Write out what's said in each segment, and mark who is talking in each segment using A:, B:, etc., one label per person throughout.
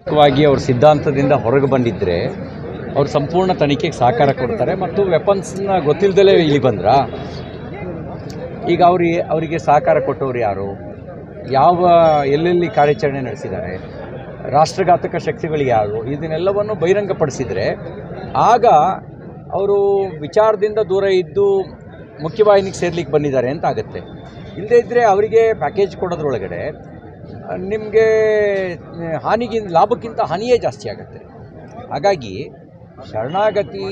A: ವಾಗಿ ಅವ್ರ ಸಿದ್ಧಾಂತದಿಂದ ಹೊರಗೆ ಬಂದಿದ್ದರೆ ಅವ್ರು ಸಂಪೂರ್ಣ ತನಿಖೆಗೆ ಸಹಕಾರ ಕೊಡ್ತಾರೆ ಮತ್ತು ವೆಪನ್ಸ್ನ ಗೊತ್ತಿಲ್ಲದಲೇ ಇಲ್ಲಿ ಬಂದ್ರ ಈಗ ಅವರಿಗೆ ಸಹಕಾರ ಕೊಟ್ಟವ್ರು ಯಾರು, ಯಾವ ಎಲ್ಲೆಲ್ಲಿ ಕಾರ್ಯಾಚರಣೆ ನಡೆಸಿದ್ದಾರೆ, ರಾಷ್ಟ್ರಘಾತಕ ಶಕ್ತಿಗಳು ಯಾರು, ಇದನ್ನೆಲ್ಲವನ್ನು ಬಹಿರಂಗಪಡಿಸಿದರೆ ಆಗ ಅವರು ವಿಚಾರದಿಂದ ದೂರ ಇದ್ದು ಮುಖ್ಯವಾಹಿನಿಗೆ ಸೇರ್ಲಿಕ್ಕೆ ಬಂದಿದ್ದಾರೆ ಅಂತ ಆಗುತ್ತೆ. ಇಲ್ಲದೇ ಇದ್ದರೆ ಅವರಿಗೆ ಪ್ಯಾಕೇಜ್ ಕೊಡೋದ್ರೊಳಗಡೆ ನಿಮಗೆ ಲಾಭಕ್ಕಿಂತ ಹಾನಿಯೇ ಜಾಸ್ತಿ ಆಗುತ್ತೆ. ಹಾಗಾಗಿ ಶರಣಾಗತಿ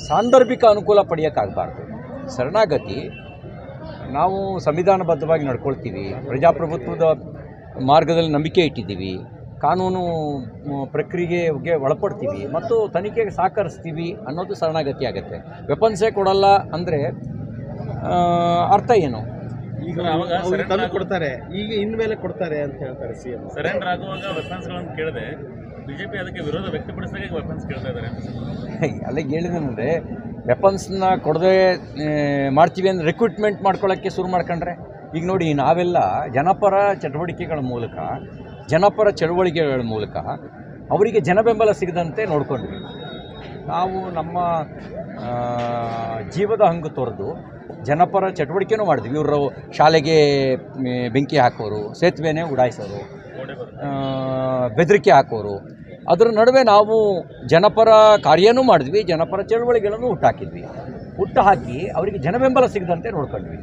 A: ಸಾಂದರ್ಭಿಕ ಅನುಕೂಲ ಪಡೆಯೋಕ್ಕಾಗಬಾರ್ದು. ಶರಣಾಗತಿ ನಾವು ಸಂವಿಧಾನಬದ್ಧವಾಗಿ ನಡ್ಕೊಳ್ತೀವಿ, ಪ್ರಜಾಪ್ರಭುತ್ವದ ಮಾರ್ಗದಲ್ಲಿ ನಂಬಿಕೆ ಇಟ್ಟಿದ್ದೀವಿ, ಕಾನೂನು ಪ್ರಕ್ರಿಯೆಗೆ ಒಳಪಡ್ತೀವಿ ಮತ್ತು ತನಿಖೆಗೆ ಸಹಕರಿಸ್ತೀವಿ ಅನ್ನೋದು ಶರಣಾಗತಿ ಆಗುತ್ತೆ. ವೆಪನ್ಸೇ ಕೊಡಲ್ಲ ಅಂದರೆ ಅರ್ಥ ಏನು?
B: ಈಗ ತಂದು ಕೊಡ್ತಾರೆ, ಈಗ ಇನ್ಮೇಲೆ ಕೊಡ್ತಾರೆ ಅಂತ ಹೇಳ್ತಾರೆ ಸಿಎಂ.
C: ಸರೆಂಡರ್ ಆಗುವಾಗ ವೆಪನ್ಸ್ಗಳನ್ನು ಕೇಳಿದೆ, ಬಿಜೆಪಿ ಅದಕ್ಕೆ ವಿರೋಧ ವ್ಯಕ್ತಪಡಿಸಿದಾಗ ವೆಪನ್ಸ್ ಕೇಳ್ತಾ ಇದ್ದಾರೆ.
A: ಅಲ್ಲಿಗೆ ಹೇಳಿದೇನೆಂದರೆ ವೆಪನ್ಸ್ನ ಕೊಡದೆ ಮಾಡ್ತೀವಿ ಅಂದರೆ ರಿಕ್ರೂಟ್ಮೆಂಟ್ ಮಾಡ್ಕೊಳ್ಳೋಕ್ಕೆ ಶುರು ಮಾಡ್ಕೊಂಡ್ರೆ ಈಗ ನೋಡಿ, ನಾವೆಲ್ಲ ಜನಪರ ಚಟುವಟಿಕೆಗಳ ಮೂಲಕ ಅವರಿಗೆ ಜನಬೆಂಬಲ ಸಿಗದಂತೆ ನೋಡ್ಕೊಂಡ್ವಿ. ನಾವು ನಮ್ಮ ಜೀವದ ಹಂಗು ತೊರೆದು ಜನಪರ ಚಟುವಟಿಕೆನೂ ಮಾಡಿದ್ವಿ. ಇವರು ಶಾಲೆಗೆ ಬೆಂಕಿ ಹಾಕೋರು, ಸೇತುವೆನೇ ಉಡಾಯಿಸೋರು, ಬೆದರಿಕೆ ಹಾಕೋರು, ಅದರ ನಡುವೆ ನಾವು ಜನಪರ ಕಾರ್ಯನೂ ಮಾಡಿದ್ವಿ, ಜನಪರ ಚಳವಳಿಗಳನ್ನು ಹುಟ್ಟು ಹಾಕಿ ಅವರಿಗೆ ಜನಬೆಂಬಲ ಸಿಗದಂತೆ ನೋಡ್ಕೊಂಡ್ವಿ.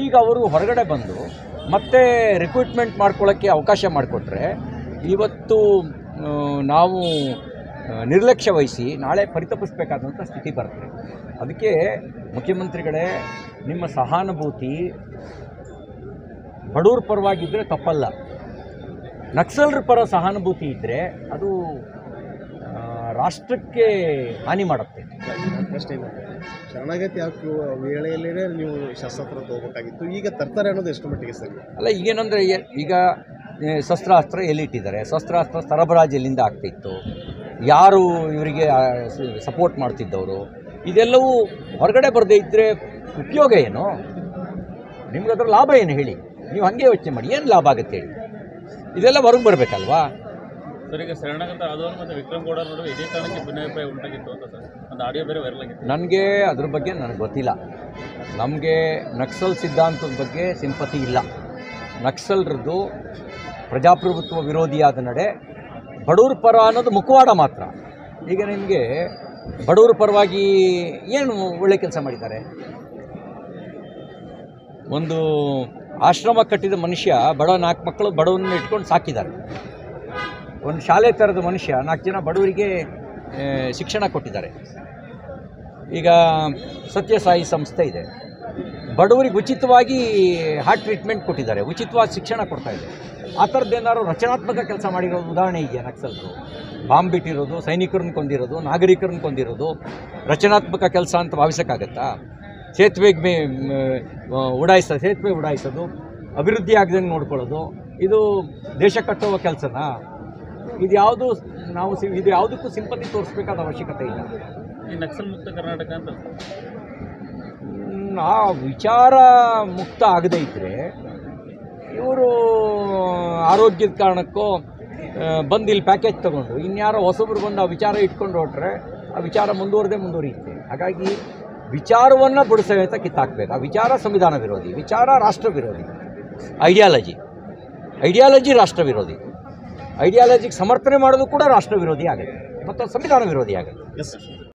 A: ಈಗ ಅವರು ಹೊರಗಡೆ ಬಂದು ಮತ್ತೆ ರಿಕ್ರೂಟ್ಮೆಂಟ್ ಮಾಡ್ಕೊಳ್ಳೋಕ್ಕೆ ಅವಕಾಶ ಮಾಡಿಕೊಟ್ರೆ ಇವತ್ತು ನಾವು ನಿರ್ಲಕ್ಷ್ಯ ವಹಿಸಿ ನಾಳೆ ಪರಿತಪಿಸಬೇಕಾದಂಥ ಸ್ಥಿತಿ ಬರ್ತದೆ. ಅದಕ್ಕೆ ಮುಖ್ಯಮಂತ್ರಿಗಳೇ, ನಿಮ್ಮ ಸಹಾನುಭೂತಿ ಬಡವ್ರ ಪರವಾಗಿದ್ದರೆ ತಪ್ಪಲ್ಲ, ನಕ್ಸಲರ ಪರ ಸಹಾನುಭೂತಿ ಇದ್ದರೆ ಅದು ರಾಷ್ಟ್ರಕ್ಕೆ ಹಾನಿ ಮಾಡುತ್ತೆ.
B: ಪ್ರಶ್ನೆ ಶರಣಾಗತಿ ಹಾಕುವ ವೇಳೆಯಲ್ಲೇ ನೀವು ಶಸ್ತ್ರಾಸ್ತ್ರ ತಗೋಬೇಕಾಗಿತ್ತು, ಈಗ ತರ್ತಾರೆ ಅನ್ನೋದು ಎಷ್ಟು ಮಟ್ಟಿಗೆ ಸರಿ?
A: ಅಲ್ಲ, ಈಗೇನಂದರೆ ಈಗ ಶಸ್ತ್ರಾಸ್ತ್ರ ಎಲ್ಲಿಟ್ಟಿದ್ದಾರೆ, ಶಸ್ತ್ರಾಸ್ತ್ರ ಸರಬರಾಜು ಎಲ್ಲಿಂದ ಆಗ್ತಿತ್ತು, ಯಾರು ಇವರಿಗೆ ಸಪೋರ್ಟ್ ಮಾಡ್ತಿದ್ದವರು, ಇದೆಲ್ಲವೂ ಹೊರಗಡೆ ಬರದೇ ಇದ್ದರೆ ಉಪಯೋಗ ಏನು? ನಿಮ್ಗೆ ಅದರ ಲಾಭ ಏನು ಹೇಳಿ? ನೀವು ಹಾಗೆ ಯೋಚನೆ ಮಾಡಿ, ಏನು ಲಾಭ ಆಗುತ್ತೆ ಹೇಳಿ? ಇದೆಲ್ಲ ಹೊರಗೆ ಬರಬೇಕಲ್ವಾ?
C: ಸರ್, ಈಗ ಶರಣಾಗತ ಆದವರು ಮತ್ತು ವಿಕ್ರಮ್ ಗೌಡ ನಡುವೆ ಇದೇ ಕಾರಣಕ್ಕೆ ಭಿನ್ನಾಭಿಪ್ರಾಯ ಉಂಟಾಗಿತ್ತು ಅಂತ ಸರ್, ಒಂದು ಆಡಿಯೋ ಬೇರೆ ವೈರಲ್ ಆಗಿತ್ತು.
A: ನನಗೆ ಅದ್ರ ಬಗ್ಗೆ ನನಗೆ ಗೊತ್ತಿಲ್ಲ. ನಮಗೆ ನಕ್ಸಲ್ ಸಿದ್ಧಾಂತದ ಬಗ್ಗೆ ಸಿಂಪತಿ ಇಲ್ಲ. ನಕ್ಸಲ್ರದ್ದು ಪ್ರಜಾಪ್ರಭುತ್ವ ವಿರೋಧಿಯಾದ ನಡೆ, ಬಡವ್ರ ಪರ ಅನ್ನೋದು ಮುಖವಾಡ ಮಾತ್ರ. ಈಗ ನಿಮಗೆ ಬಡವ್ರ ಪರವಾಗಿ ಏನು ಒಳ್ಳೆ ಕೆಲಸ ಮಾಡಿದ್ದಾರೆ? ಒಂದು ಆಶ್ರಮ ಕಟ್ಟಿದ ಮನುಷ್ಯ ಬಡ 4 ಮಕ್ಕಳು ಬಡವನ್ನ ಇಟ್ಕೊಂಡು ಸಾಕಿದ್ದಾರೆ. ಒಂದು ಶಾಲೆ ಥರದ ಮನುಷ್ಯ 4 ಜನ ಬಡವರಿಗೆ ಶಿಕ್ಷಣ ಕೊಟ್ಟಿದ್ದಾರೆ. ಈಗ ಸತ್ಯಸಾಯಿ ಸಂಸ್ಥೆ ಇದೆ, ಬಡವರಿಗೆ ಉಚಿತವಾಗಿ ಹಾರ್ಟ್ ಟ್ರೀಟ್ಮೆಂಟ್ ಕೊಟ್ಟಿದ್ದಾರೆ, ಉಚಿತವಾಗಿ ಶಿಕ್ಷಣ ಕೊಡ್ತಾಯಿದೆ. ಆ ಥರದ್ದೇನಾದ್ರು ರಚನಾತ್ಮಕ ಕೆಲಸ ಮಾಡಿರೋದು ಉದಾಹರಣೆ ಇದೆಯಾ? ನಕ್ಸಲರು ಬಾಂಬ್ ಬಿಟ್ಟಿರೋದು, ಸೈನಿಕರನ್ನು ಕೊಂದಿರೋದು, ನಾಗರಿಕರನ್ನು ಕೊಂದಿರೋದು ರಚನಾತ್ಮಕ ಕೆಲಸ ಅಂತ ಭಾವಿಸೋಕ್ಕಾಗತ್ತಾ? ಸೇತುವೆ ಉಡಾಯಿಸೋದು, ಅಭಿವೃದ್ಧಿ ಆಗದಂಗೆ ನೋಡ್ಕೊಳ್ಳೋದು, ಇದು ದೇಶ ಕಟ್ಟುವ ಕೆಲಸನಾ? ಇದು ಯಾವುದಕ್ಕೂ ಸಿಂಪತಿ ತೋರಿಸ್ಬೇಕಾದ ಅವಶ್ಯಕತೆ ಇಲ್ಲ.
C: ಈ ನಕ್ಸಲ್ ಮುಕ್ತ ಕರ್ನಾಟಕ ಅಂತ
A: ಆ ವಿಚಾರ ಮುಕ್ತ ಆಗದೇ ಇದ್ದರೆ ಇವರು ಆರೋಗ್ಯದ ಕಾರಣಕ್ಕೋ ಬಂದು ಇಲ್ಲಿ ಪ್ಯಾಕೇಜ್ ತೊಗೊಂಡು ಇನ್ಯಾರೋ ಹೊಸಬ್ರು ಬಂದು ಆ ವಿಚಾರ ಇಟ್ಕೊಂಡು ಹೊರಟ್ರೆ ಆ ವಿಚಾರ ಮುಂದುವರಿಯುತ್ತೆ. ಹಾಗಾಗಿ ವಿಚಾರವನ್ನು ಬಿಡಿಸೋತ ಕಿತ್ತಾಕಬೇಕು. ಆ ವಿಚಾರ ಸಂವಿಧಾನ ವಿರೋಧಿ, ವಿಚಾರ ರಾಷ್ಟ್ರ ವಿರೋಧಿ, ಐಡಿಯಾಲಜಿ ರಾಷ್ಟ್ರ ವಿರೋಧಿ, ಐಡಿಯಾಲಜಿಗೆ ಸಮರ್ಥನೆ ಮಾಡೋದು ಕೂಡ ರಾಷ್ಟ್ರ ವಿರೋಧಿ ಆಗುತ್ತೆ ಮತ್ತು ಸಂವಿಧಾನ ವಿರೋಧಿ ಆಗುತ್ತೆ.